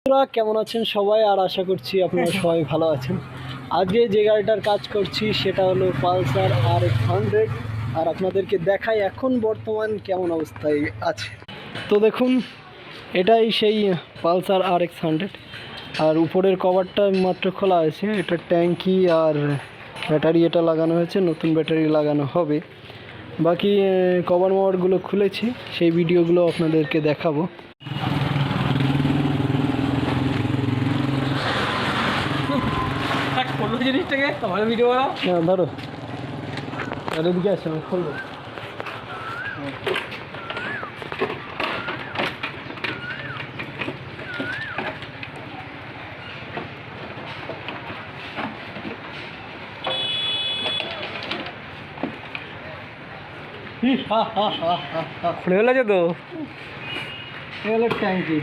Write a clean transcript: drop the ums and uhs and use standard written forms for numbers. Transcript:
বন্ধুরা কেমন আছেন সবাই? আর আশা করছি আপনারা সবাই ভালো আছেন। আজকে যে গাড়িটার কাজ করছি সেটা হলো পালসার RX 100, আর আপনাদেরকে দেখাই এখন বর্তমান কেমন অবস্থায় আছে। তো দেখুন, এটাই সেই পালসার RX 100, আর উপরের কভারটা মাত্র খোলা হয়েছে। এটা ট্যাঙ্কি আর ব্যাটারি এটা লাগানো হয়েছে, নতুন ব্যাটারি লাগানো হবে। বাকি কভার মাওয়ারগুলো খুলেছি, সেই ভিডিওগুলো আপনাদেরকে দেখাবো। জিনিসটাকে তোমার ভিডিও বানাও। হ্যাঁ ধরো, আর এদিকে আসো, আমি খুলবো। খুলে গেছে তো। এ হলো ট্যাঙ্কি।